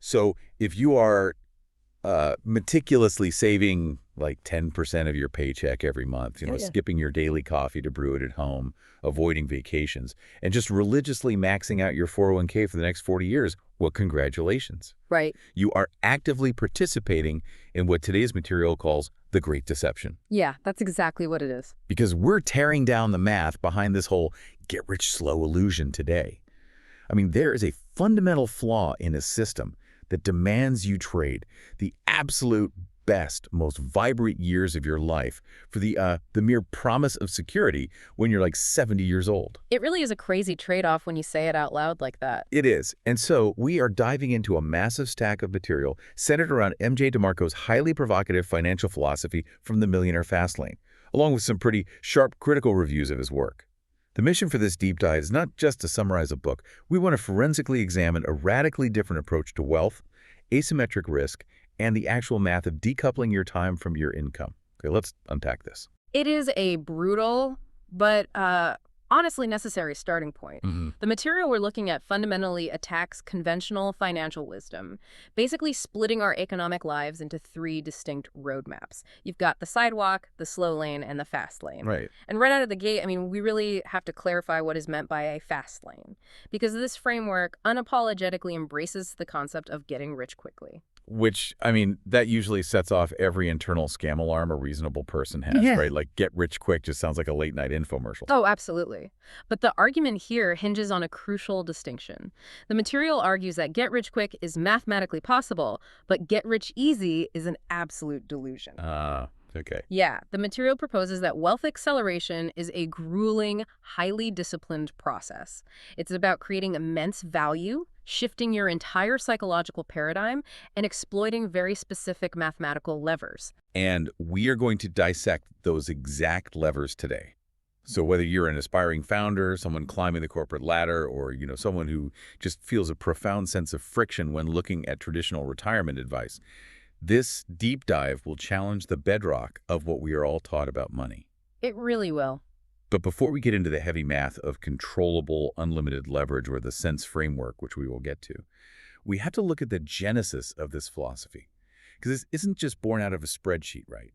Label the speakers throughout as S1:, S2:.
S1: So if you are meticulously saving like 10% of your paycheck every month, skipping your daily coffee to brew it at home, avoiding vacations, and just religiously maxing out your 401k for the next 40 years, well, congratulations.
S2: Right.
S1: You are actively participating in what today's material calls the Great Deception.
S2: Yeah, that's exactly what it is.
S1: Because we're tearing down the math behind this whole get-rich-slow illusion today. I mean, there is a fundamental flaw in a system that demands you trade the absolute best, most vibrant years of your life for the mere promise of security when you're like 70 years old.
S2: It really is a crazy trade-off when you say it out loud like that.
S1: It is. And so we are diving into a massive stack of material centered around MJ DeMarco's highly provocative financial philosophy from the Millionaire Fastlane, along with some pretty sharp critical reviews of his work. The mission for this deep dive is not just to summarize a book. We want to forensically examine a radically different approach to wealth, asymmetric risk, and the actual math of decoupling your time from your income. Okay, let's unpack this.
S2: It is a brutal, but honestly necessary starting point. The material we're looking at fundamentally attacks conventional financial wisdom, basically splitting our economic lives into 3 distinct roadmaps. You've got the sidewalk, the slow lane, and the fast lane.
S1: Right.
S2: And right out of the gate, I mean, we really have to clarify what is meant by a fast lane, because this framework unapologetically embraces the concept of getting rich quickly.
S1: Which, I mean, that usually sets off every internal scam alarm a reasonable person has, right? Like, get rich quick just sounds like a late-night infomercial.
S2: Oh, absolutely. But the argument here hinges on a crucial distinction. The material argues that get rich quick is mathematically possible, but get rich easy is an absolute delusion.
S1: Okay.
S2: Yeah, the material proposes that wealth acceleration is a grueling, highly disciplined process. It's about creating immense value, shifting your entire psychological paradigm, and exploiting very specific mathematical levers.
S1: And we are going to dissect those exact levers today. So whether you're an aspiring founder, someone climbing the corporate ladder, or someone who just feels a profound sense of friction when looking at traditional retirement advice, this deep dive will challenge the bedrock of what we are all taught about money.
S2: It really will.
S1: But before we get into the heavy math of controllable, unlimited leverage or the sense framework, which we will get to, we have to look at the genesis of this philosophy. Because this isn't just born out of a spreadsheet, right?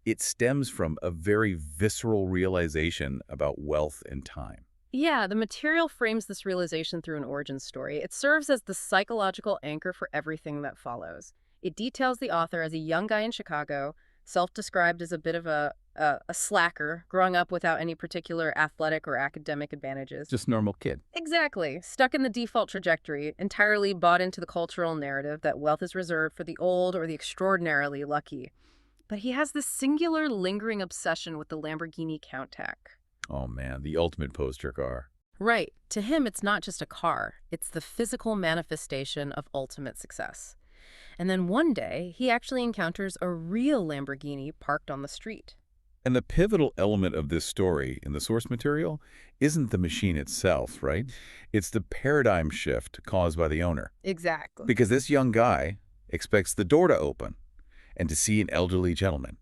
S1: It stems from a very visceral realization about wealth and time.
S2: Yeah, the material frames this realization through an origin story. It serves as the psychological anchor for everything that follows. It details the author as a young guy in Chicago, self-described as a bit of a slacker, growing up without any particular athletic or academic advantages.
S1: Just normal kid.
S2: Exactly. Stuck in the default trajectory, entirely bought into the cultural narrative that wealth is reserved for the old or the extraordinarily lucky. But he has this singular, lingering obsession with the Lamborghini Countach.
S1: Oh man, the ultimate poster car.
S2: Right. To him, it's not just a car. It's the physical manifestation of ultimate success. And then one day, he actually encounters a real Lamborghini parked on the street.
S1: And the pivotal element of this story in the source material isn't the machine itself, right? It's the paradigm shift caused by the owner.
S2: Exactly.
S1: Because this young guy expects the door to open and to see an elderly gentleman.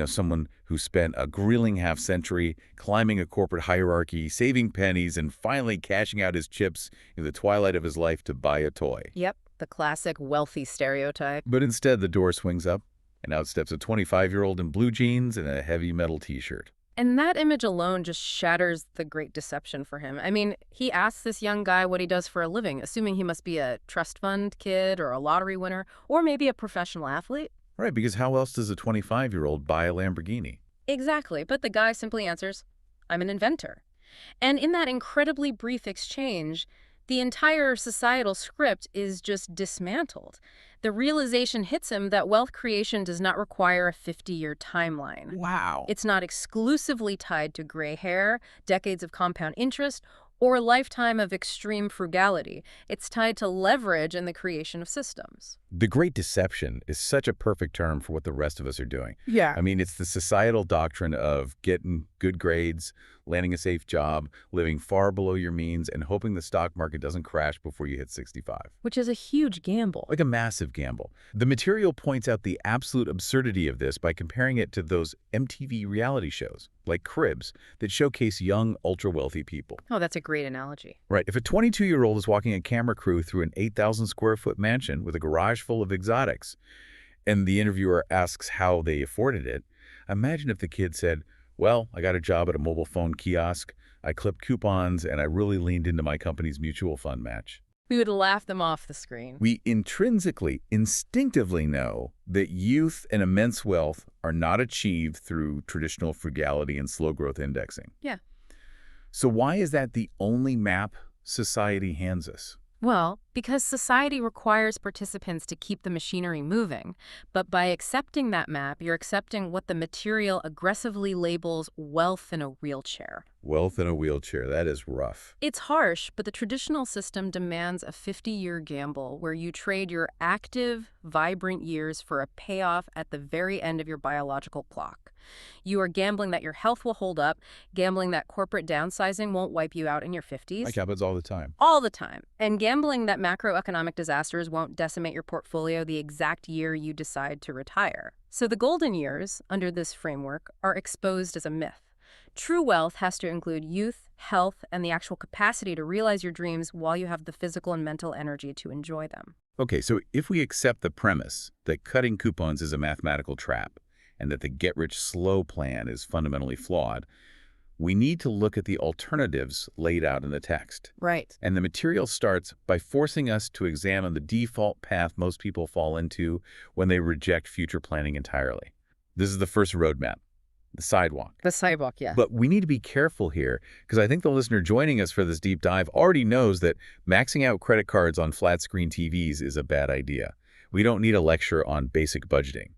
S1: Someone who spent a grueling half-century climbing a corporate hierarchy, saving pennies, and finally cashing out his chips in the twilight of his life to buy a toy.
S2: Yep, the classic wealthy stereotype.
S1: But instead, the door swings up, and out steps a 25-year-old in blue jeans and a heavy metal T-shirt.
S2: And that image alone just shatters the Great Deception for him. I mean, he asks this young guy what he does for a living, assuming he must be a trust fund kid or a lottery winner, or maybe a professional athlete.
S1: Right, because how else does a 25-year-old buy a Lamborghini?
S2: Exactly, but the guy simply answers, I'm an inventor. And in that incredibly brief exchange, the entire societal script is just dismantled. The realization hits him that wealth creation does not require a 50-year timeline.
S1: Wow.
S2: It's not exclusively tied to gray hair, decades of compound interest, or a lifetime of extreme frugality. It's tied to leverage and the creation of systems.
S1: The Great Deception is such a perfect term for what the rest of us are doing.
S2: Yeah.
S1: I mean, it's the societal doctrine of getting good grades, landing a safe job, living far below your means, and hoping the stock market doesn't crash before you hit 65.
S2: Which is a huge gamble.
S1: Like a massive gamble. The material points out the absolute absurdity of this by comparing it to those MTV reality shows, like Cribs, that showcase young, ultra-wealthy people.
S2: Oh, that's a great analogy.
S1: Right. If a 22-year-old is walking a camera crew through an 8,000-square-foot mansion with a garage full of exotics, and the interviewer asks how they afforded it, imagine if the kid said, well, I got a job at a mobile phone kiosk, I clipped coupons, and I really leaned into my company's mutual fund match.
S2: We would laugh them off the screen.
S1: We intrinsically, instinctively know that youth and immense wealth are not achieved through traditional frugality and slow growth indexing.
S2: Yeah.
S1: So why is that the only map society hands us?
S2: Well, because society requires participants to keep the machinery moving. But by accepting that map, you're accepting what the material aggressively labels wealth in a wheelchair.
S1: Wealth in a wheelchair, that is rough.
S2: It's harsh, but the traditional system demands a 50-year gamble where you trade your active, vibrant years for a payoff at the very end of your biological clock. You are gambling that your health will hold up, gambling that corporate downsizing won't wipe you out in your 50s.
S1: That happens all the time.
S2: All the time. And gambling that macroeconomic disasters won't decimate your portfolio the exact year you decide to retire. So the golden years, under this framework, are exposed as a myth. True wealth has to include youth, health, and the actual capacity to realize your dreams while you have the physical and mental energy to enjoy them.
S1: Okay, so if we accept the premise that cutting coupons is a mathematical trap and that the get-rich-slow plan is fundamentally flawed, we need to look at the alternatives laid out in the text.
S2: Right.
S1: And the material starts by forcing us to examine the default path most people fall into when they reject future planning entirely. This is the first roadmap, the sidewalk.
S2: The sidewalk, yeah.
S1: But we need to be careful here, because I think the listener joining us for this deep dive already knows that maxing out credit cards on flat-screen TVs is a bad idea. We don't need a lecture on basic budgeting.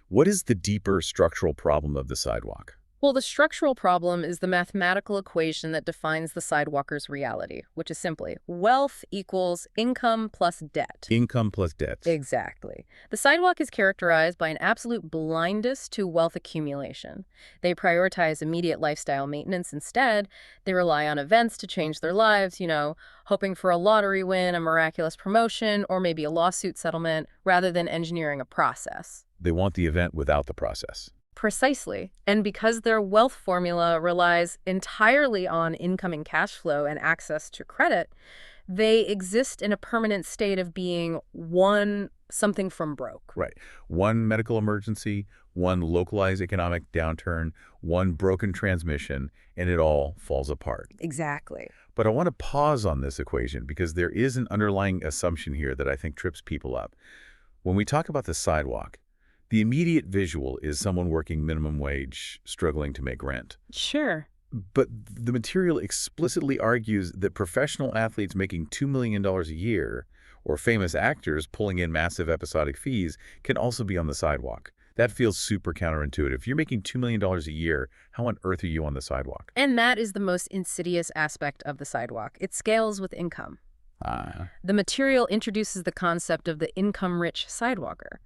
S1: What is the deeper structural problem of the sidewalk?
S2: Well, the structural problem is the mathematical equation that defines the sidewalker's reality, which is simply wealth equals income plus debt.
S1: Income plus debt.
S2: Exactly. The sidewalk is characterized by an absolute blindness to wealth accumulation. They prioritize immediate lifestyle maintenance instead. They rely on events to change their lives, hoping for a lottery win, a miraculous promotion, or maybe a lawsuit settlement, rather than engineering a process.
S1: They want the event without the process.
S2: Precisely. And because their wealth formula relies entirely on incoming cash flow and access to credit, they exist in a permanent state of being something from broke.
S1: Right. One medical emergency, one localized economic downturn, one broken transmission, and it all falls apart.
S2: Exactly.
S1: But I want to pause on this equation because there is an underlying assumption here that I think trips people up. When we talk about the sidewalk, the immediate visual is someone working minimum wage, struggling to make rent.
S2: Sure.
S1: But the material explicitly argues that professional athletes making $2 million a year or famous actors pulling in massive episodic fees can also be on the sidewalk. That feels super counterintuitive. If you're making $2 million a year, how on earth are you on the sidewalk?
S2: And that is the most insidious aspect of the sidewalk. It scales with income. The material introduces the concept of the income-rich sidewalker.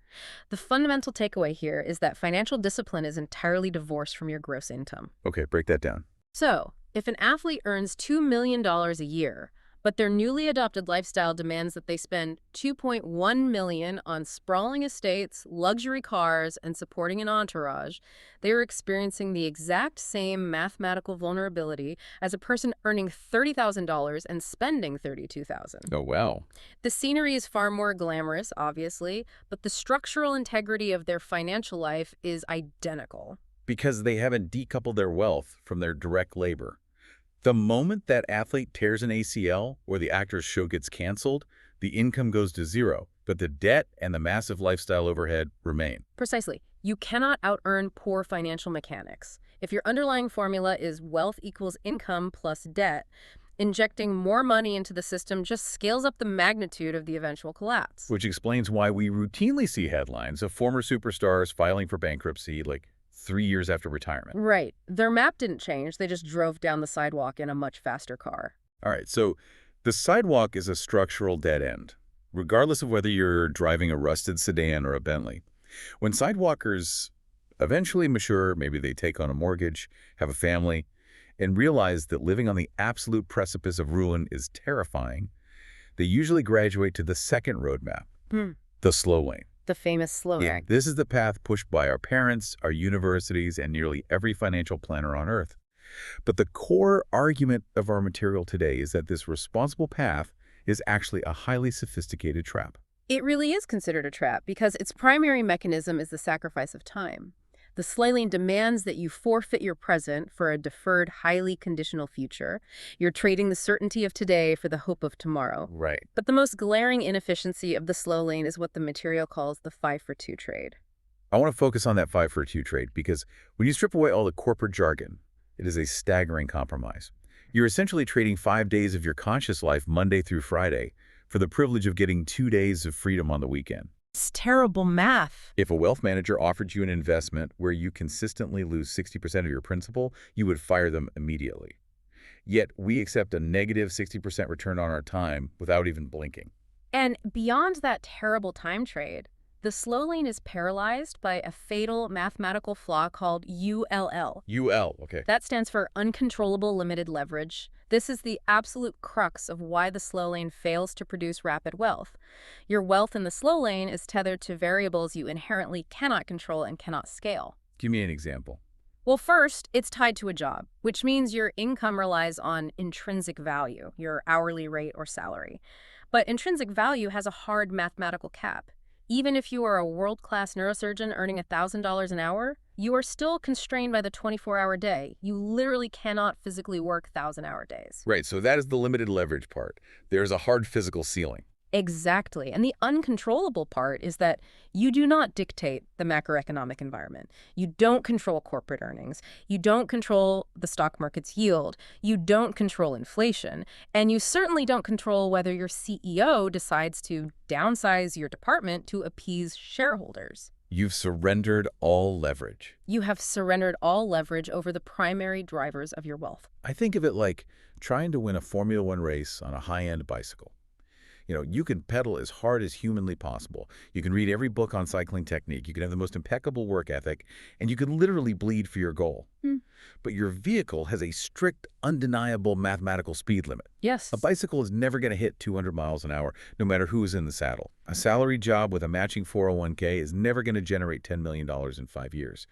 S2: The fundamental takeaway here is that financial discipline is entirely divorced from your gross income.
S1: Okay, break that down.
S2: So, if an athlete earns $2 million a year, but their newly adopted lifestyle demands that they spend $2.1 million on sprawling estates, luxury cars, and supporting an entourage, they are experiencing the exact same mathematical vulnerability as a person earning $30,000 and spending $32,000.
S1: Oh, wow.
S2: The scenery is far more glamorous, obviously, but the structural integrity of their financial life is identical.
S1: Because they haven't decoupled their wealth from their direct labor. The moment that athlete tears an ACL or the actor's show gets canceled, the income goes to zero, but the debt and the massive lifestyle overhead remain.
S2: Precisely. You cannot out-earn poor financial mechanics. If your underlying formula is wealth equals income plus debt, injecting more money into the system just scales up the magnitude of the eventual collapse.
S1: Which explains why we routinely see headlines of former superstars filing for bankruptcy, 3 years after retirement.
S2: Right. Their map didn't change. They just drove down the sidewalk in a much faster car.
S1: All right, so the sidewalk is a structural dead end, regardless of whether you're driving a rusted sedan or a Bentley. When sidewalkers eventually mature, maybe they take on a mortgage, have a family, and realize that living on the absolute precipice of ruin is terrifying, they usually graduate to the second roadmap, the slow lane.
S2: The famous slow lane.
S1: This is the path pushed by our parents, our universities, and nearly every financial planner on Earth. But the core argument of our material today is that this responsible path is actually a highly sophisticated trap.
S2: It really is considered a trap because its primary mechanism is the sacrifice of time. The Slowlane demands that you forfeit your present for a deferred, highly conditional future. You're trading the certainty of today for the hope of tomorrow.
S1: Right.
S2: But the most glaring inefficiency of the Slowlane is what the material calls the 5-for-2 trade.
S1: I want to focus on that 5-for-2 trade because when you strip away all the corporate jargon, it is a staggering compromise. You're essentially trading 5 days of your conscious life, Monday through Friday, for the privilege of getting 2 days of freedom on the weekend.
S2: It's terrible math.
S1: If a wealth manager offered you an investment where you consistently lose 60% of your principal, you would fire them immediately. Yet we accept a negative 60% return on our time without even blinking.
S2: And beyond that terrible time trade, the Slowlane is paralyzed by a fatal mathematical flaw called ULL.
S1: UL, okay.
S2: That stands for uncontrollable limited leverage. This is the absolute crux of why the Slowlane fails to produce rapid wealth. Your wealth in the Slowlane is tethered to variables you inherently cannot control and cannot scale.
S1: Give me an example.
S2: Well, first, it's tied to a job, which means your income relies on intrinsic value, your hourly rate or salary. But intrinsic value has a hard mathematical cap. Even if you are a world-class neurosurgeon earning $1,000 an hour, you are still constrained by the 24-hour day. You literally cannot physically work 1,000-hour days.
S1: Right, so that is the limited leverage part. There's a hard physical ceiling.
S2: Exactly. And the uncontrollable part is that you do not dictate the macroeconomic environment. You don't control corporate earnings. You don't control the stock market's yield. You don't control inflation. And you certainly don't control whether your CEO decides to downsize your department to appease shareholders.
S1: You've surrendered all leverage.
S2: You have surrendered all leverage over the primary drivers of your wealth.
S1: I think of it like trying to win a Formula One race on a high-end bicycle. You can pedal as hard as humanly possible. You can read every book on cycling technique. You can have the most impeccable work ethic, and you can literally bleed for your goal. But your vehicle has a strict, undeniable mathematical speed limit.
S2: Yes.
S1: A bicycle is never going to hit 200 miles an hour, no matter who is in the saddle. A salary job with a matching 401k is never going to generate $10 million in 5 years.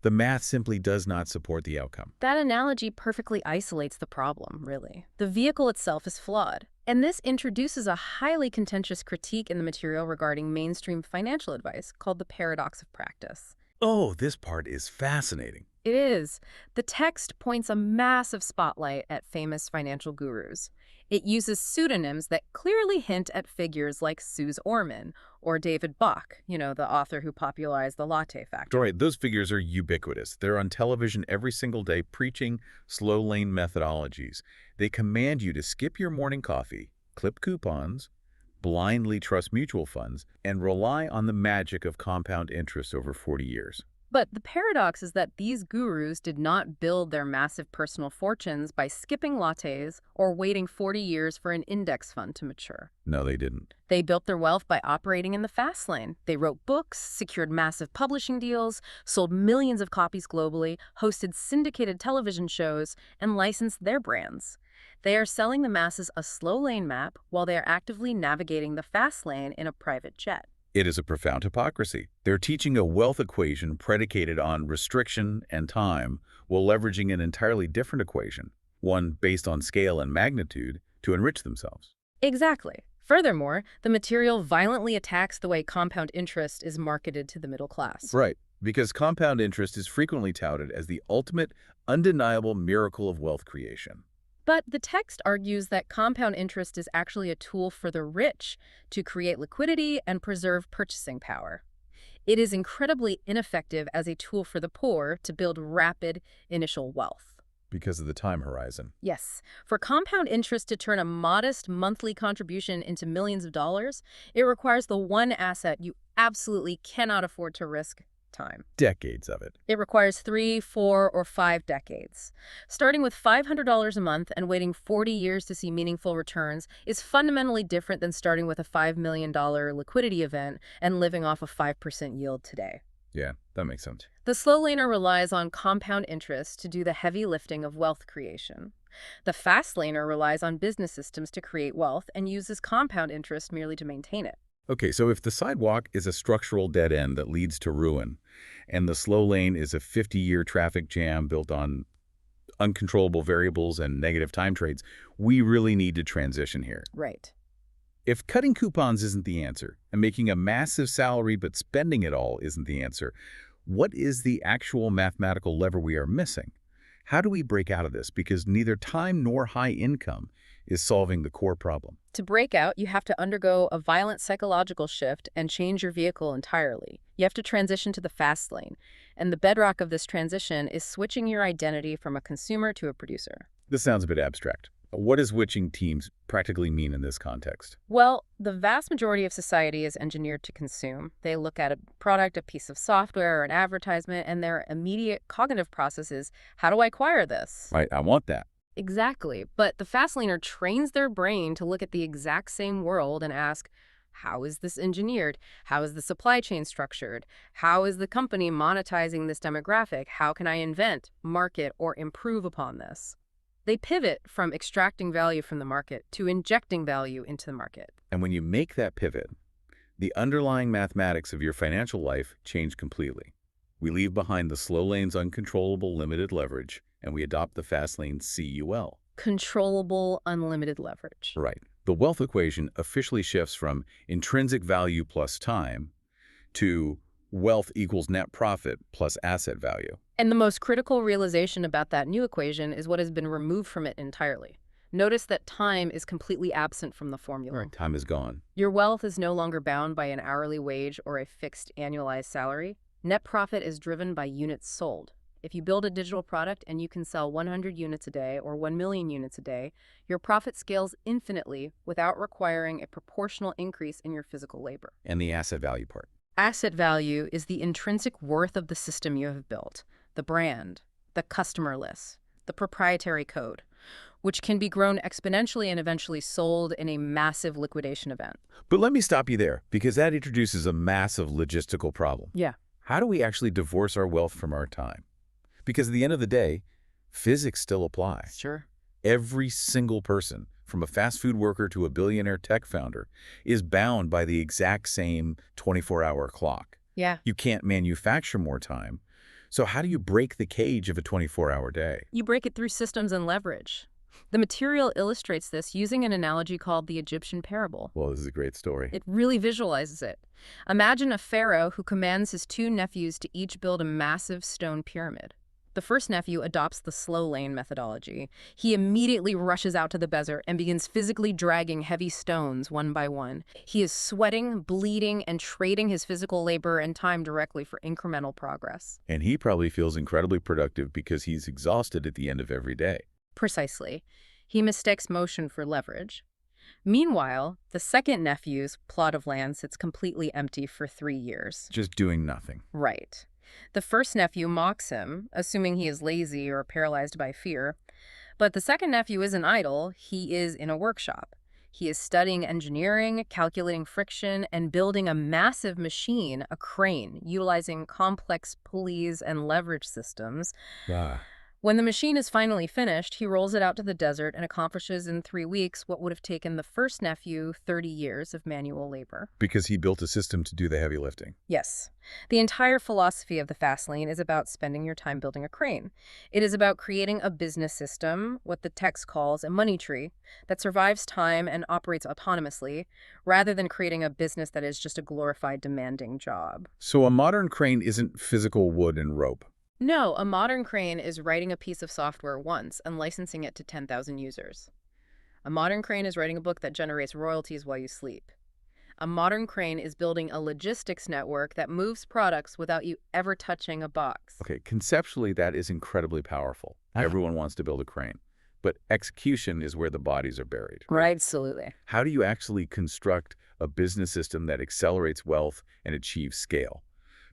S1: The math simply does not support the outcome.
S2: That analogy perfectly isolates the problem, really. The vehicle itself is flawed. And this introduces a highly contentious critique in the material regarding mainstream financial advice called the paradox of practice.
S1: Oh, this part is fascinating.
S2: It is. The text points a massive spotlight at famous financial gurus. It uses pseudonyms that clearly hint at figures like Suze Orman or David Bach, the author who popularized the latte factor.
S1: Right, those figures are ubiquitous. They're on television every single day preaching slow lane methodologies. They command you to skip your morning coffee, clip coupons, blindly trust mutual funds, and rely on the magic of compound interest over 40 years.
S2: But the paradox is that these gurus did not build their massive personal fortunes by skipping lattes or waiting 40 years for an index fund to mature.
S1: No, they didn't.
S2: They built their wealth by operating in the fast lane. They wrote books, secured massive publishing deals, sold millions of copies globally, hosted syndicated television shows, and licensed their brands. They are selling the masses a slow lane map while they are actively navigating the fast lane in a private jet.
S1: It is a profound hypocrisy. They're teaching a wealth equation predicated on restriction and time while leveraging an entirely different equation, one based on scale and magnitude, to enrich themselves.
S2: Exactly. Furthermore, the material violently attacks the way compound interest is marketed to the middle class.
S1: Right, because compound interest is frequently touted as the ultimate, undeniable miracle of wealth creation.
S2: But the text argues that compound interest is actually a tool for the rich to create liquidity and preserve purchasing power. It is incredibly ineffective as a tool for the poor to build rapid initial wealth.
S1: Because of the time horizon.
S2: Yes. For compound interest to turn a modest monthly contribution into millions of dollars, it requires the one asset you absolutely cannot afford to risk: time.
S1: Decades of it.
S2: It requires 3, 4, or 5 decades. Starting with $500 a month and waiting 40 years to see meaningful returns is fundamentally different than starting with a $5 million liquidity event and living off a 5% yield today.
S1: Yeah, that makes sense.
S2: The Slowlaner relies on compound interest to do the heavy lifting of wealth creation. The Fastlaner relies on business systems to create wealth and uses compound interest merely to maintain it.
S1: Okay, so if the sidewalk is a structural dead end that leads to ruin, and the slow lane is a 50-year traffic jam built on uncontrollable variables and negative time trades, we really need to transition here.
S2: Right.
S1: If cutting coupons isn't the answer, and making a massive salary but spending it all isn't the answer, what is the actual mathematical lever we are missing? How do we break out of this? Because neither time nor high income is solving the core problem.
S2: To break out, you have to undergo a violent psychological shift and change your vehicle entirely. You have to transition to the fast lane. And the bedrock of this transition is switching your identity from a consumer to a producer.
S1: This sounds a bit abstract. What does switching teams practically mean in this context?
S2: Well, the vast majority of society is engineered to consume. They look at a product, a piece of software, or an advertisement, and their immediate cognitive process is, how do I acquire this?
S1: Right, I want that.
S2: Exactly. But the Fastlaner trains their brain to look at the exact same world and ask, how is this engineered? How is the supply chain structured? How is the company monetizing this demographic? How can I invent, market, or improve upon this? They pivot from extracting value from the market to injecting value into the market.
S1: And when you make that pivot, the underlying mathematics of your financial life change completely. We leave behind the slow lane's uncontrollable limited leverage, and we adopt the fast lane's CUL.
S2: Controllable, unlimited leverage.
S1: Right. The wealth equation officially shifts from intrinsic value plus time to wealth equals net profit plus asset value.
S2: And the most critical realization about that new equation is what has been removed from it entirely. Notice that time is completely absent from the formula.
S1: Right, time is gone.
S2: Your wealth is no longer bound by an hourly wage or a fixed annualized salary. Net profit is driven by units sold. If you build a digital product and you can sell 100 units a day or 1 million units a day, your profit scales infinitely without requiring a proportional increase in your physical labor.
S1: And the asset value part.
S2: Asset value is the intrinsic worth of the system you have built, the brand, the customer list, the proprietary code, which can be grown exponentially and eventually sold in a massive liquidation event.
S1: But let me stop you there, because that introduces a massive logistical problem.
S2: Yeah.
S1: How do we actually divorce our wealth from our time? Because at the end of the day, physics still apply.
S2: Sure.
S1: Every single person, from a fast food worker to a billionaire tech founder, is bound by the exact same 24-hour clock.
S2: Yeah.
S1: You can't manufacture more time. So how do you break the cage of a 24-hour day?
S2: You break it through systems and leverage. The material illustrates this using an analogy called the Egyptian parable.
S1: Well, this is a great story.
S2: It really visualizes it. Imagine a pharaoh who commands his 2 nephews to each build a massive stone pyramid. The first nephew adopts the slow lane methodology. He immediately rushes out to the desert and begins physically dragging heavy stones one by one. He is sweating, bleeding, and trading his physical labor and time directly for incremental progress.
S1: And he probably feels incredibly productive because he's exhausted at the end of every day.
S2: Precisely. He mistakes motion for leverage. Meanwhile, the second nephew's plot of land sits completely empty for 3 years.
S1: Just doing nothing.
S2: Right. The first nephew mocks him, assuming he is lazy or paralyzed by fear. But the second nephew isn't idle. He is in a workshop. He is studying engineering, calculating friction, and building a massive machine, a crane, utilizing complex pulleys and leverage systems. When the machine is finally finished, he rolls it out to the desert and accomplishes in 3 weeks what would have taken the first nephew 30 years of manual labor.
S1: Because he built a system to do the heavy lifting.
S2: Yes. The entire philosophy of the fast lane is about spending your time building a crane. It is about creating a business system, what the text calls a money tree, that survives time and operates autonomously, rather than creating a business that is just a glorified, demanding job.
S1: So a modern crane isn't physical wood and rope.
S2: No, a modern crane is writing a piece of software once and licensing it to 10,000 users. A modern crane is writing a book that generates royalties while you sleep. A modern crane is building a logistics network that moves products without you ever touching a box.
S1: Okay, conceptually, that is incredibly powerful. Everyone wants to build a crane. But execution is where the bodies are buried.
S2: Right, absolutely.
S1: How do you actually construct a business system that accelerates wealth and achieves scale?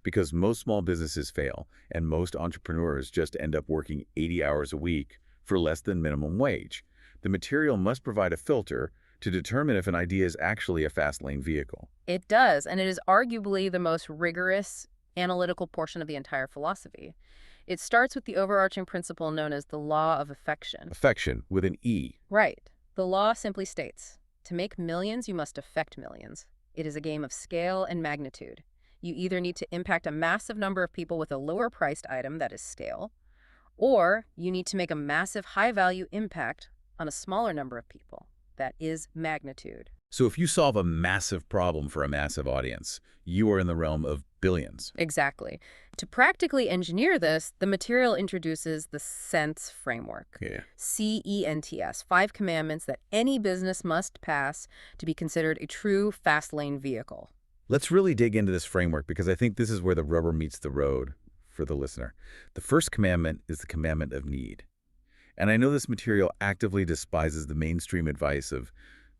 S1: Because most small businesses fail, and most entrepreneurs just end up working 80 hours a week for less than minimum wage. The material must provide a filter to determine if an idea is actually a fast lane vehicle.
S2: It does, and it is arguably the most rigorous analytical portion of the entire philosophy. It starts with the overarching principle known as the law of affection.
S1: Affection with an E.
S2: Right. The law simply states, to make millions, you must affect millions. It is a game of scale and magnitude. You either need to impact a massive number of people with a lower-priced item that is scale, or you need to make a massive high-value impact on a smaller number of people. That is magnitude.
S1: So if you solve a massive problem for a massive audience, you are in the realm of billions.
S2: Exactly. To practically engineer this, the material introduces the CENTS framework.
S1: Yeah.
S2: CENTS, 5 commandments that any business must pass to be considered a true fast-lane vehicle.
S1: Let's really dig into this framework because I think this is where the rubber meets the road for the listener. The first commandment is the commandment of need. And I know this material actively despises the mainstream advice of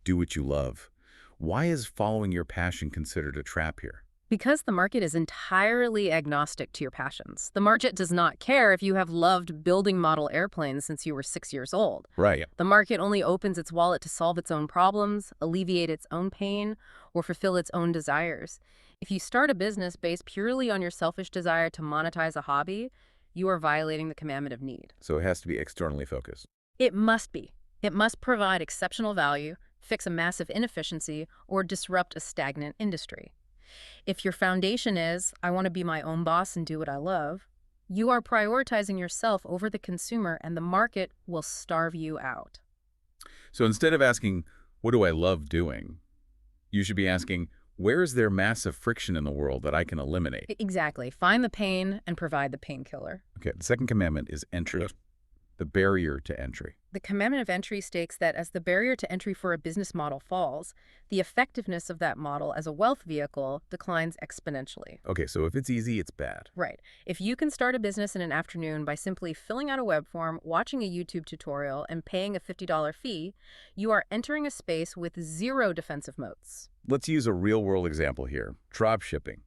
S1: do what you love. Why is following your passion considered a trap here?
S2: Because the market is entirely agnostic to your passions. The market does not care if you have loved building model airplanes since you were 6 years old.
S1: Right.
S2: The market only opens its wallet to solve its own problems, alleviate its own pain, or fulfill its own desires. If you start a business based purely on your selfish desire to monetize a hobby, you are violating the commandment of need.
S1: So it has to be externally focused.
S2: It must be. It must provide exceptional value, fix a massive inefficiency, or disrupt a stagnant industry. If your foundation is, I want to be my own boss and do what I love, you are prioritizing yourself over the consumer and the market will starve you out.
S1: So instead of asking, what do I love doing? You should be asking, where is there massive friction in the world that I can eliminate?
S2: Exactly. Find the pain and provide the painkiller.
S1: Okay, the second commandment is entry, the barrier to entry.
S2: The commandment of entry states that as the barrier to entry for a business model falls, the effectiveness of that model as a wealth vehicle declines exponentially.
S1: Okay, so if it's easy, it's bad.
S2: Right. If you can start a business in an afternoon by simply filling out a web form, watching a YouTube tutorial, and paying a $50 fee, you are entering a space with zero defensive moats.
S1: Let's use a real-world example here, drop shipping.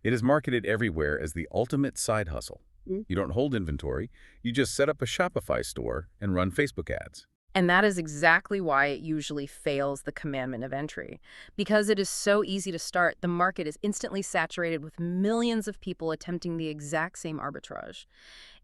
S1: It is marketed everywhere as the ultimate side hustle. You don't hold inventory, you just set up a Shopify store and run Facebook ads.
S2: And that is exactly why it usually fails the commandment of entry. Because it is so easy to start, the market is instantly saturated with millions of people attempting the exact same arbitrage.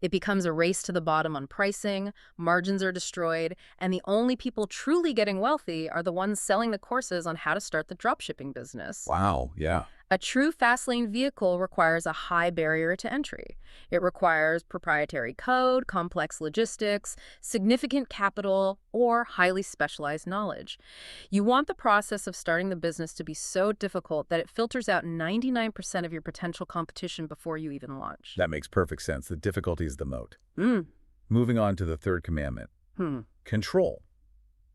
S2: It becomes a race to the bottom on pricing, margins are destroyed, and the only people truly getting wealthy are the ones selling the courses on how to start the dropshipping business.
S1: Wow, yeah.
S2: A true fast-lane vehicle requires a high barrier to entry. It requires proprietary code, complex logistics, significant capital, or highly specialized knowledge. You want the process of starting the business to be so difficult that it filters out 99% of your potential competition before you even launch.
S1: That makes perfect sense. The difficulty is the moat. Moving on to the third commandment. Control.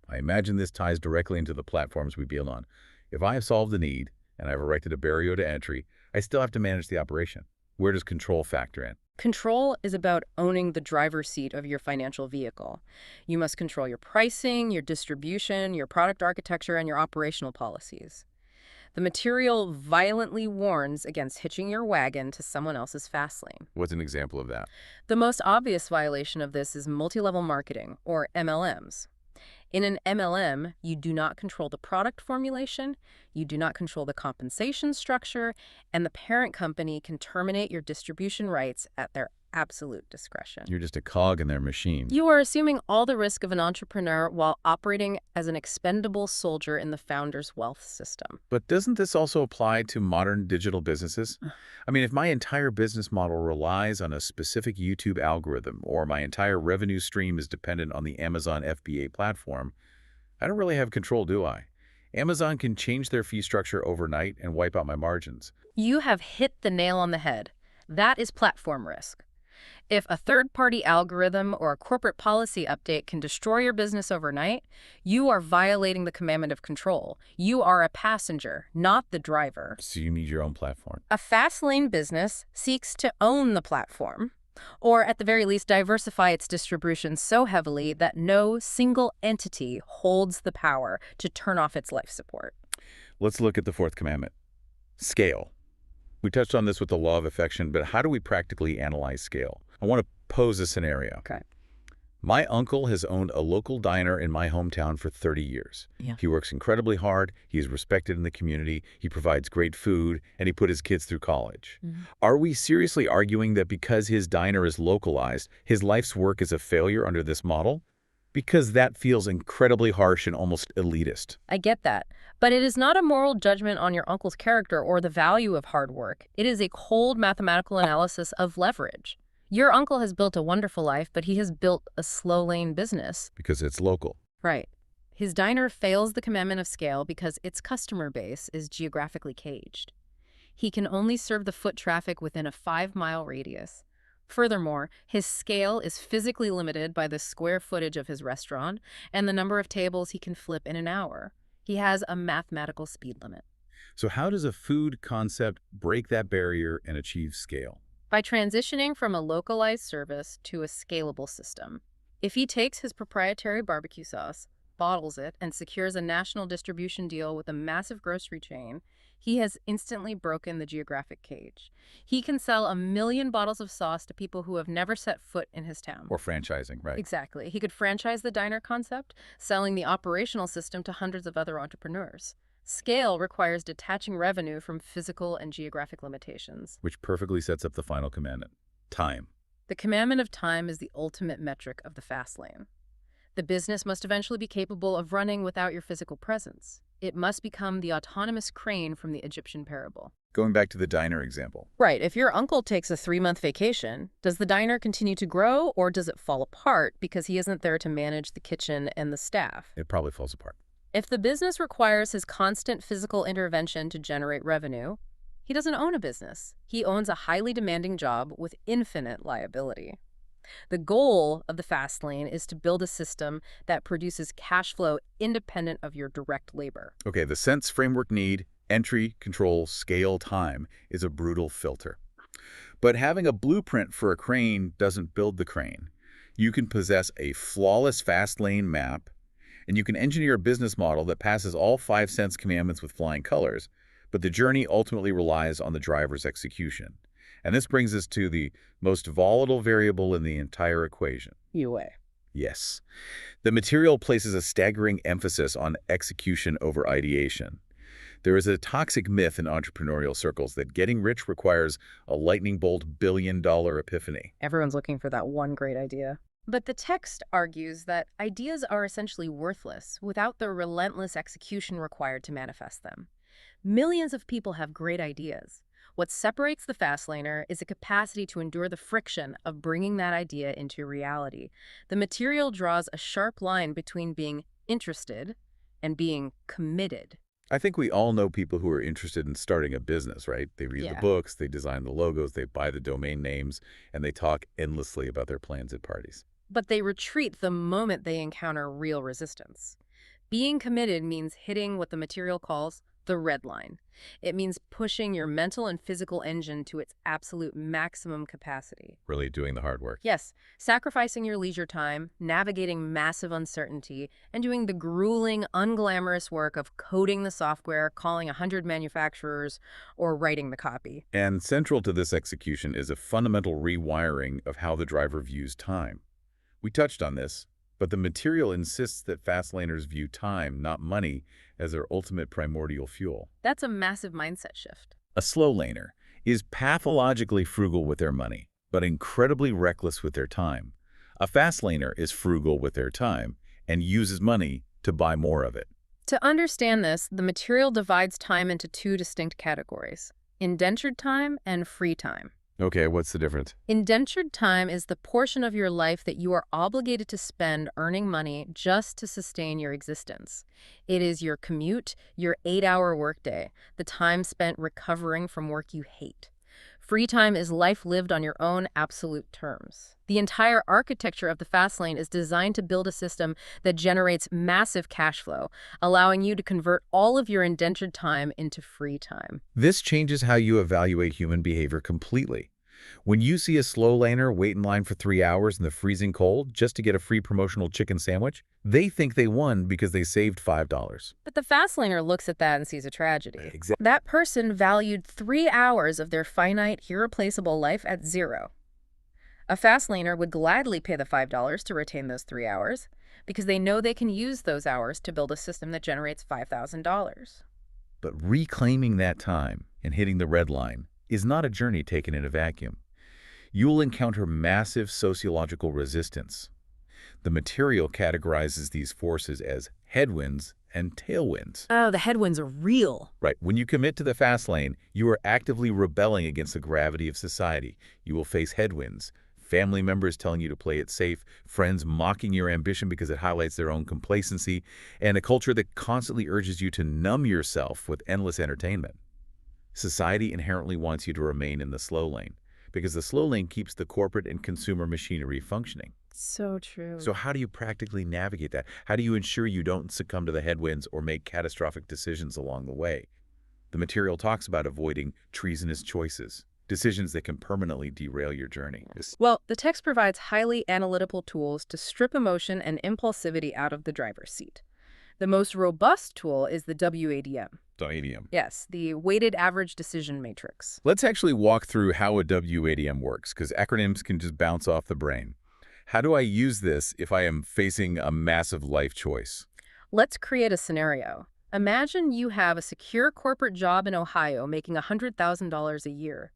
S1: I imagine this ties directly into the platforms we build on. If I have solved the need, and I've erected a barrier to entry, I still have to manage the operation. Where does control factor in?
S2: Control is about owning the driver's seat of your financial vehicle. You must control your pricing, your distribution, your product architecture, and your operational policies. The material violently warns against hitching your wagon to someone else's fast lane.
S1: What's an example of that?
S2: The most obvious violation of this is multi-level marketing, or MLMs. In an MLM, you do not control the product formulation, you do not control the compensation structure, and the parent company can terminate your distribution rights at their absolute discretion.
S1: You're just a cog in their machine.
S2: You are assuming all the risk of an entrepreneur while operating as an expendable soldier in the founder's wealth system.
S1: But doesn't this also apply to modern digital businesses? I mean, if my entire business model relies on a specific YouTube algorithm or my entire revenue stream is dependent on the Amazon FBA platform, I don't really have control, do I? Amazon can change their fee structure overnight and wipe out my margins.
S2: You have hit the nail on the head. That is platform risk. If a third-party algorithm or a corporate policy update can destroy your business overnight, you are violating the commandment of control. You are a passenger, not the driver.
S1: So you need your own platform.
S2: A fast-lane business seeks to own the platform, or at the very least diversify its distribution so heavily that no single entity holds the power to turn off its life support.
S1: Let's look at the fourth commandment. Scale. We touched on this with the law of affection, but how do we practically analyze scale? I want to pose a scenario.
S2: Okay.
S1: My uncle has owned a local diner in my hometown for 30 years.
S2: Yeah.
S1: He works incredibly hard, he is respected in the community, he provides great food, and he put his kids through college. Are we seriously arguing that because his diner is localized, his life's work is a failure under this model? Because that feels incredibly harsh and almost elitist.
S2: I get that. But it is not a moral judgment on your uncle's character or the value of hard work. It is a cold mathematical analysis of leverage. Your uncle has built a wonderful life, but he has built a slow lane business.
S1: Because it's local.
S2: Right. His diner fails the commandment of scale because its customer base is geographically caged. He can only serve the foot traffic within a 5-mile radius. Furthermore, his scale is physically limited by the square footage of his restaurant and the number of tables he can flip in an hour. He has a mathematical speed limit.
S1: So how does a food concept break that barrier and achieve scale?
S2: By transitioning from a localized service to a scalable system. If he takes his proprietary barbecue sauce, bottles it, and secures a national distribution deal with a massive grocery chain, he has instantly broken the geographic cage. He can sell 1 million bottles of sauce to people who have never set foot in his town.
S1: Or franchising, right?
S2: Exactly. He could franchise the diner concept, selling the operational system to hundreds of other entrepreneurs. Scale requires detaching revenue from physical and geographic limitations.
S1: Which perfectly sets up the final commandment. Time.
S2: The commandment of time is the ultimate metric of the fast lane. The business must eventually be capable of running without your physical presence. It must become the autonomous crane from the Egyptian parable.
S1: Going back to the diner example.
S2: Right. If your uncle takes a 3-month vacation, does the diner continue to grow or does it fall apart because he isn't there to manage the kitchen and the staff?
S1: It probably falls apart.
S2: If the business requires his constant physical intervention to generate revenue, he doesn't own a business. He owns a highly demanding job with infinite liability. The goal of the fast lane is to build a system that produces cash flow independent of your direct labor.
S1: Okay, the sense framework need, entry, control, scale, time is a brutal filter. But having a blueprint for a crane doesn't build the crane. You can possess a flawless fast lane map, and you can engineer a business model that passes all 5 sense commandments with flying colors, but the journey ultimately relies on the driver's execution. And this brings us to the most volatile variable in the entire equation.
S2: UA.
S1: Yes. The material places a staggering emphasis on execution over ideation. There is a toxic myth in entrepreneurial circles that getting rich requires a lightning bolt billion-dollar epiphany.
S2: Everyone's looking for that one great idea. But the text argues that ideas are essentially worthless without the relentless execution required to manifest them. Millions of people have great ideas. What separates the fastlaner is a capacity to endure the friction of bringing that idea into reality. The material draws a sharp line between being interested and being committed.
S1: I think we all know people who are interested in starting a business, right? They read the books, they design the logos, they buy the domain names, and they talk endlessly about their plans at parties.
S2: But they retreat the moment they encounter real resistance. Being committed means hitting what the material calls the red line. It means pushing your mental and physical engine to its absolute maximum capacity.
S1: Really doing the hard work.
S2: Yes, sacrificing your leisure time, navigating massive uncertainty, and doing the grueling, unglamorous work of coding the software, calling 100 manufacturers, or writing the copy.
S1: And central to this execution is a fundamental rewiring of how the driver views time. We touched on this, but the material insists that fastlaners view time, not money, as their ultimate primordial fuel.
S2: That's a massive mindset shift.
S1: A slow laner is pathologically frugal with their money, but incredibly reckless with their time. A fast laner is frugal with their time and uses money to buy more of it.
S2: To understand this, the material divides time into 2 distinct categories: indentured time and free time.
S1: Okay, what's the difference?
S2: Indentured time is the portion of your life that you are obligated to spend earning money just to sustain your existence. It is your commute, your 8-hour workday, the time spent recovering from work you hate. Free time is life lived on your own absolute terms. The entire architecture of the fast lane is designed to build a system that generates massive cash flow, allowing you to convert all of your indentured time into free time.
S1: This changes how you evaluate human behavior completely. When you see a slow laner wait in line for 3 hours in the freezing cold just to get a free promotional chicken sandwich, they think they won because they saved $5.
S2: But the fastlaner looks at that and sees a tragedy.
S1: Exactly.
S2: That person valued 3 hours of their finite, irreplaceable life at 0. A Fastlaner would gladly pay the $5 to retain those 3 hours because they know they can use those hours to build a system that generates $5,000.
S1: But reclaiming that time and hitting the red line is not a journey taken in a vacuum. You'll encounter massive sociological resistance. The material categorizes these forces as headwinds and tailwinds.
S2: Oh, the headwinds are real.
S1: Right. When you commit to the fast lane, you are actively rebelling against the gravity of society. You will face headwinds. Family members telling you to play it safe, friends mocking your ambition because it highlights their own complacency, and a culture that constantly urges you to numb yourself with endless entertainment. Society inherently wants you to remain in the slow lane because the slow lane keeps the corporate and consumer machinery functioning.
S2: So true.
S1: So how do you practically navigate that? How do you ensure you don't succumb to the headwinds or make catastrophic decisions along the way? The material talks about avoiding treasonous choices, decisions that can permanently derail your journey.
S2: Well, the text provides highly analytical tools to strip emotion and impulsivity out of the driver's seat. The most robust tool is the WADM.
S1: WADM.
S2: Yes, the Weighted Average Decision Matrix.
S1: Let's actually walk through how a WADM works, because acronyms can just bounce off the brain. How do I use this if I am facing a massive life choice?
S2: Let's create a scenario. Imagine you have a secure corporate job in Ohio making $100,000 a year.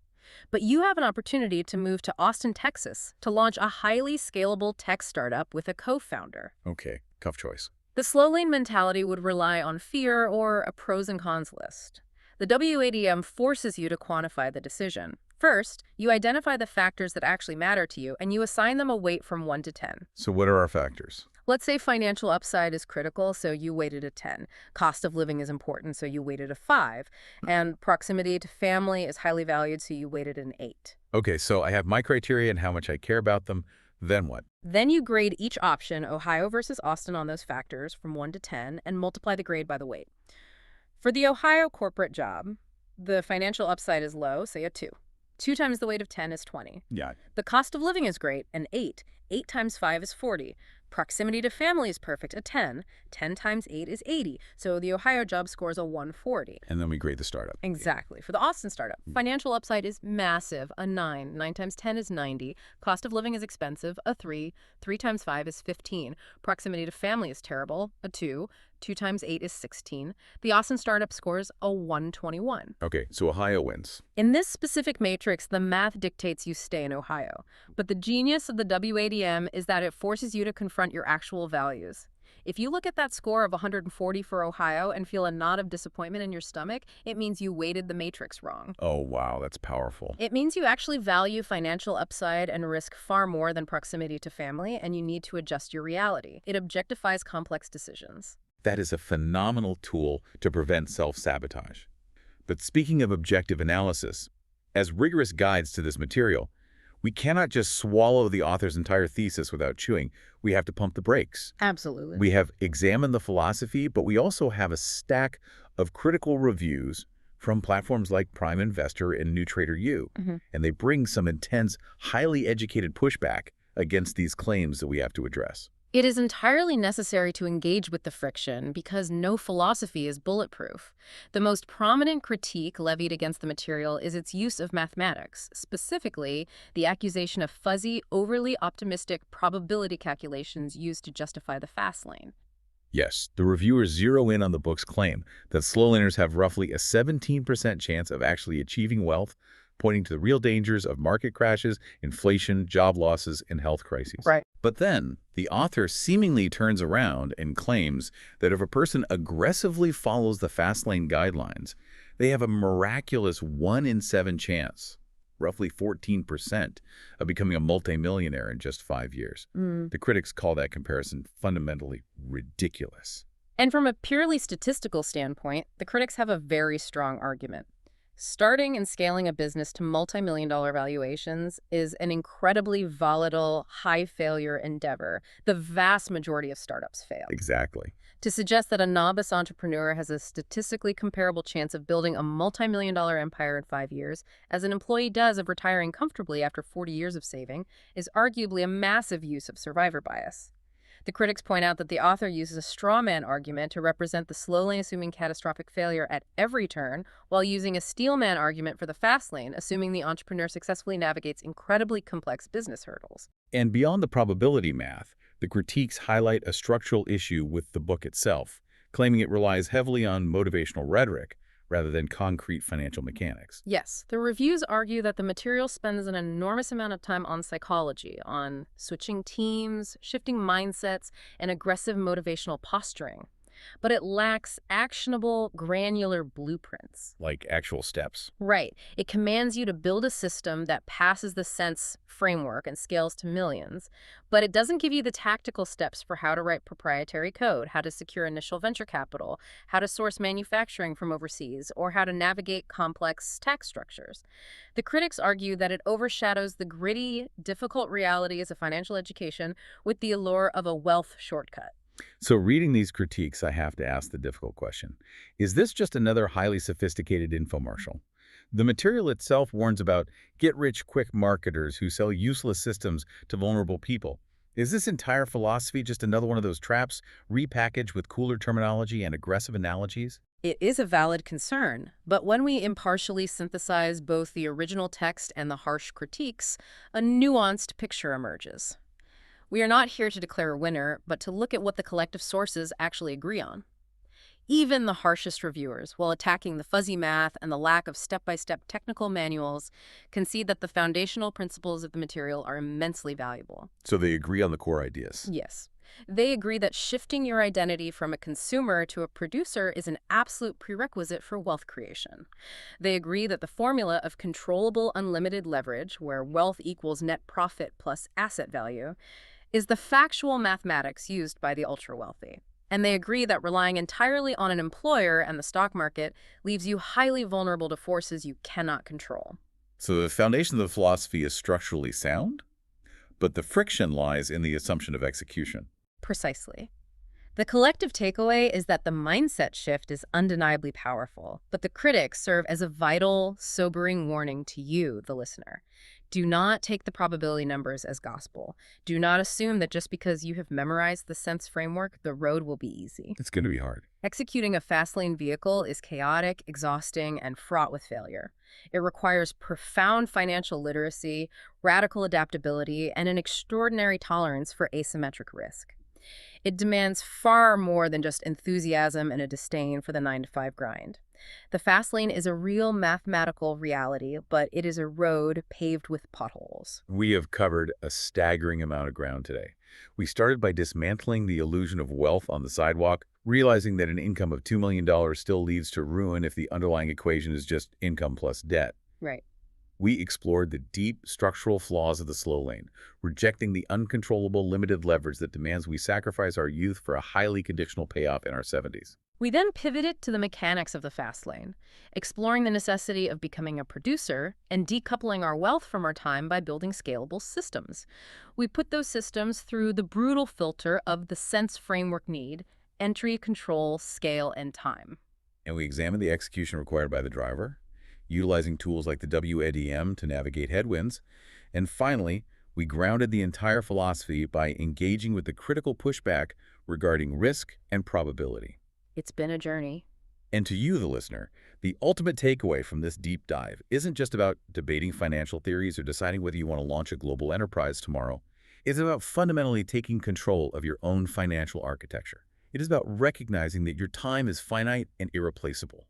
S2: But you have an opportunity to move to Austin, Texas, to launch a highly scalable tech startup with a co-founder.
S1: Okay, tough choice.
S2: The slow lane mentality would rely on fear or a pros and cons list. The WADM forces you to quantify the decision. First, you identify the factors that actually matter to you, and you assign them a weight from 1 to 10.
S1: So what are our factors?
S2: Let's say financial upside is critical, so you weighted a 10. Cost of living is important, so you weighted a 5. And proximity to family is highly valued, so you weighted an 8.
S1: Okay, so I have my criteria and how much I care about them. Then what?
S2: Then you grade each option, Ohio versus Austin, on those factors from 1 to 10, and multiply the grade by the weight. For the Ohio corporate job, the financial upside is low, say a 2. 2 times the weight of 10 is 20.
S1: Yeah.
S2: The cost of living is great, an 8. 8 times 5 is 40. Proximity to family is perfect, a 10. 10 times 8 is 80. So the Ohio job scores a 140.
S1: And then we grade the startup.
S2: Exactly. For the Austin startup, financial upside is massive, a 9. 9 times 10 is 90. Cost of living is expensive, a 3. 3 times 5 is 15. Proximity to family is terrible, a 2. 2 times 8 is 16. The Austin startup scores a 121.
S1: Okay, so Ohio wins.
S2: In this specific matrix, the math dictates you stay in Ohio. But the genius of the WADM is that it forces you to confront your actual values. If you look at that score of 140 for Ohio and feel a knot of disappointment in your stomach, it means you weighted the matrix wrong.
S1: Oh, wow, that's powerful.
S2: It means you actually value financial upside and risk far more than proximity to family, and you need to adjust your reality. It objectifies complex decisions.
S1: That is a phenomenal tool to prevent self-sabotage. But speaking of objective analysis, as rigorous guides to this material, we cannot just swallow the author's entire thesis without chewing. We have to pump the brakes.
S2: Absolutely.
S1: We have examined the philosophy, but we also have a stack of critical reviews from platforms like Prime Investor and New Trader U. And they bring some intense, highly educated pushback against these claims that we have to address.
S2: It is entirely necessary to engage with the friction because no philosophy is bulletproof. The most prominent critique levied against the material is its use of mathematics, specifically the accusation of fuzzy, overly optimistic probability calculations used to justify the fast lane.
S1: Yes, the reviewers zero in on the book's claim that slowlaners have roughly a 17% chance of actually achieving wealth, pointing to the real dangers of market crashes, inflation, job losses, and health crises.
S2: Right.
S1: But then, the author seemingly turns around and claims that if a person aggressively follows the Fastlane guidelines, they have a miraculous 1 in 7 chance, roughly 14%, of becoming a multimillionaire in just 5 years. The critics call that comparison fundamentally ridiculous.
S2: And from a purely statistical standpoint, the critics have a very strong argument. Starting and scaling a business to multi-million-dollar valuations is an incredibly volatile, high-failure endeavor. The vast majority of startups fail.
S1: Exactly.
S2: To suggest that a novice entrepreneur has a statistically comparable chance of building a multi-million-dollar empire in 5 years, as an employee does of retiring comfortably after 40 years of saving, is arguably a massive use of survivor bias. The critics point out that the author uses a straw man argument to represent the slow lane assuming catastrophic failure at every turn, while using a steel man argument for the fast lane, assuming the entrepreneur successfully navigates incredibly complex business hurdles.
S1: And beyond the probability math, the critiques highlight a structural issue with the book itself, claiming it relies heavily on motivational rhetoric rather than concrete financial mechanics.
S2: Yes, the reviews argue that the material spends an enormous amount of time on psychology, on switching teams, shifting mindsets, and aggressive motivational posturing. But it lacks actionable, granular blueprints.
S1: Like actual steps.
S2: Right. It commands you to build a system that passes the sense framework and scales to millions, but it doesn't give you the tactical steps for how to write proprietary code, how to secure initial venture capital, how to source manufacturing from overseas, or how to navigate complex tax structures. The critics argue that it overshadows the gritty, difficult realities of financial education with the allure of a wealth shortcut.
S1: So reading these critiques, I have to ask the difficult question. Is this just another highly sophisticated infomercial? The material itself warns about get-rich-quick marketers who sell useless systems to vulnerable people. Is this entire philosophy just another one of those traps, repackaged with cooler terminology and aggressive analogies?
S2: It is a valid concern, but when we impartially synthesize both the original text and the harsh critiques, a nuanced picture emerges. We are not here to declare a winner, but to look at what the collective sources actually agree on. Even the harshest reviewers, while attacking the fuzzy math and the lack of step-by-step technical manuals, concede that the foundational principles of the material are immensely valuable.
S1: So they agree on the core ideas.
S2: Yes. They agree that shifting your identity from a consumer to a producer is an absolute prerequisite for wealth creation. They agree that the formula of controllable unlimited leverage, where wealth equals net profit plus asset value, is the factual mathematics used by the ultra-wealthy. And they agree that relying entirely on an employer and the stock market leaves you highly vulnerable to forces you cannot control.
S1: So the foundation of the philosophy is structurally sound, but the friction lies in the assumption of execution.
S2: Precisely. The collective takeaway is that the mindset shift is undeniably powerful, but the critics serve as a vital, sobering warning to you, the listener. Do not take the probability numbers as gospel. Do not assume that just because you have memorized the sense framework, the road will be easy.
S1: It's going to be hard.
S2: Executing a fast lane vehicle is chaotic, exhausting, and fraught with failure. It requires profound financial literacy, radical adaptability, and an extraordinary tolerance for asymmetric risk. It demands far more than just enthusiasm and a disdain for the 9-to-5 grind. The fast lane is a real mathematical reality, but it is a road paved with potholes.
S1: We have covered a staggering amount of ground today. We started by dismantling the illusion of wealth on the sidewalk, realizing that an income of $2 million still leads to ruin if the underlying equation is just income plus debt.
S2: Right.
S1: We explored the deep structural flaws of the slow lane, rejecting the uncontrollable limited leverage that demands we sacrifice our youth for a highly conditional payoff in our 70s.
S2: We then pivoted to the mechanics of the fast lane, exploring the necessity of becoming a producer and decoupling our wealth from our time by building scalable systems. We put those systems through the brutal filter of the sense framework need: entry, control, scale, and time.
S1: And we examined the execution required by the driver, utilizing tools like the WADM to navigate headwinds. And finally, we grounded the entire philosophy by engaging with the critical pushback regarding risk and probability.
S2: It's been a journey.
S1: And to you, the listener, the ultimate takeaway from this deep dive isn't just about debating financial theories or deciding whether you want to launch a global enterprise tomorrow. It's about fundamentally taking control of your own financial architecture. It is about recognizing that your time is finite and irreplaceable.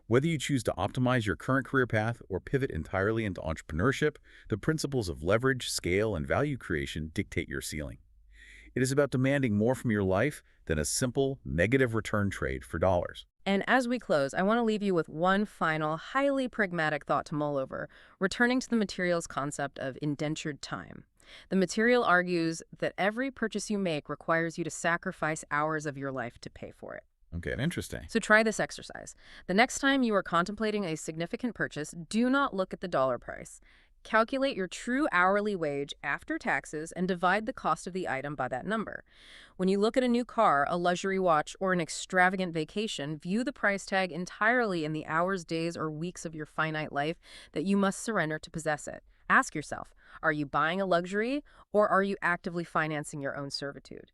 S1: Whether you choose to optimize your current career path or pivot entirely into entrepreneurship, the principles of leverage, scale, and value creation dictate your ceiling. It is about demanding more from your life than a simple negative return trade for dollars.
S2: And as we close, I want to leave you with one final, highly pragmatic thought to mull over, returning to the material's concept of indentured time. The material argues that every purchase you make requires you to sacrifice hours of your life to pay for it.
S1: Okay, interesting.
S2: So try this exercise. The next time you are contemplating a significant purchase, do not look at the dollar price. Calculate your true hourly wage after taxes and divide the cost of the item by that number. When you look at a new car, a luxury watch, or an extravagant vacation, view the price tag entirely in the hours, days, or weeks of your finite life that you must surrender to possess it. Ask yourself, are you buying a luxury, or are you actively financing your own servitude?